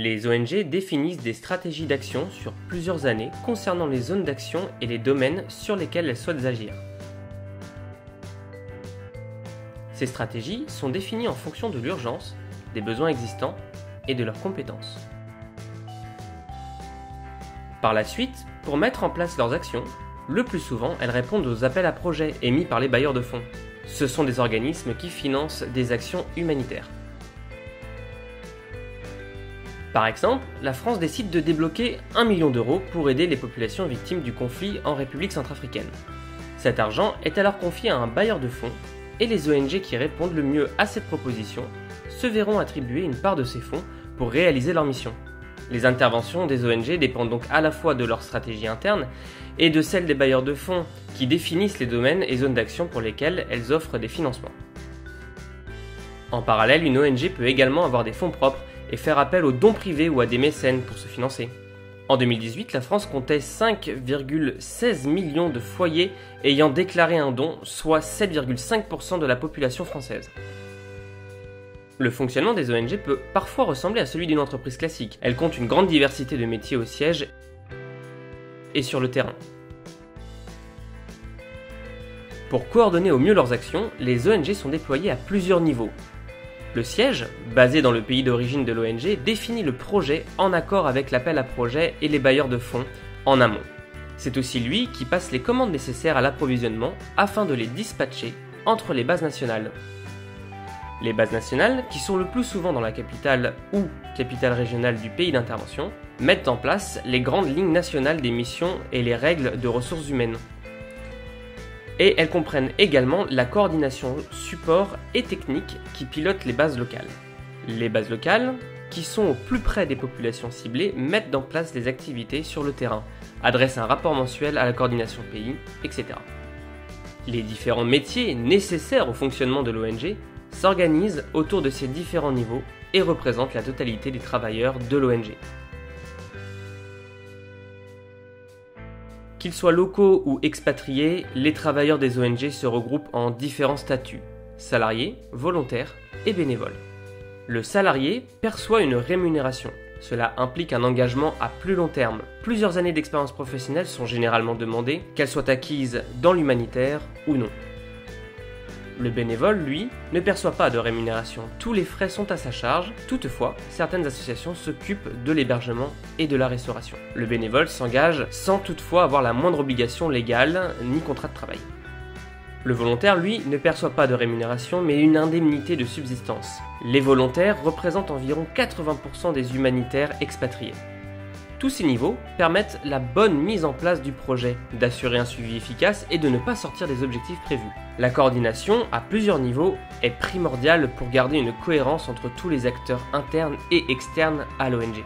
Les ONG définissent des stratégies d'action sur plusieurs années concernant les zones d'action et les domaines sur lesquels elles souhaitent agir. Ces stratégies sont définies en fonction de l'urgence, des besoins existants et de leurs compétences. Par la suite, pour mettre en place leurs actions, le plus souvent, elles répondent aux appels à projets émis par les bailleurs de fonds. Ce sont des organismes qui financent des actions humanitaires. Par exemple, la France décide de débloquer 1 million d'euros pour aider les populations victimes du conflit en République centrafricaine. Cet argent est alors confié à un bailleur de fonds et les ONG qui répondent le mieux à cette proposition se verront attribuer une part de ces fonds pour réaliser leur mission. Les interventions des ONG dépendent donc à la fois de leur stratégie interne et de celle des bailleurs de fonds qui définissent les domaines et zones d'action pour lesquels elles offrent des financements. En parallèle, une ONG peut également avoir des fonds propres et faire appel aux dons privés ou à des mécènes pour se financer. En 2018, la France comptait 5,16 millions de foyers ayant déclaré un don, soit 7,5% de la population française. Le fonctionnement des ONG peut parfois ressembler à celui d'une entreprise classique. Elle compte une grande diversité de métiers au siège et sur le terrain. Pour coordonner au mieux leurs actions, les ONG sont déployées à plusieurs niveaux. Le siège, basé dans le pays d'origine de l'ONG, définit le projet en accord avec l'appel à projet et les bailleurs de fonds en amont. C'est aussi lui qui passe les commandes nécessaires à l'approvisionnement afin de les dispatcher entre les bases nationales. Les bases nationales, qui sont le plus souvent dans la capitale ou capitale régionale du pays d'intervention, mettent en place les grandes lignes nationales des missions et les règles de ressources humaines. Et elles comprennent également la coordination support et technique qui pilote les bases locales. Les bases locales, qui sont au plus près des populations ciblées, mettent en place les activités sur le terrain, adressent un rapport mensuel à la coordination pays, etc. Les différents métiers nécessaires au fonctionnement de l'ONG s'organisent autour de ces différents niveaux et représentent la totalité des travailleurs de l'ONG. Qu'ils soient locaux ou expatriés, les travailleurs des ONG se regroupent en différents statuts, salariés, volontaires et bénévoles. Le salarié perçoit une rémunération. Cela implique un engagement à plus long terme. Plusieurs années d'expérience professionnelle sont généralement demandées, qu'elles soient acquises dans l'humanitaire ou non. Le bénévole, lui, ne perçoit pas de rémunération. Tous les frais sont à sa charge. Toutefois, certaines associations s'occupent de l'hébergement et de la restauration. Le bénévole s'engage sans toutefois avoir la moindre obligation légale ni contrat de travail. Le volontaire, lui, ne perçoit pas de rémunération mais une indemnité de subsistance. Les volontaires représentent environ 80% des humanitaires expatriés. Tous ces niveaux permettent la bonne mise en place du projet, d'assurer un suivi efficace et de ne pas sortir des objectifs prévus. La coordination, à plusieurs niveaux, est primordiale pour garder une cohérence entre tous les acteurs internes et externes à l'ONG.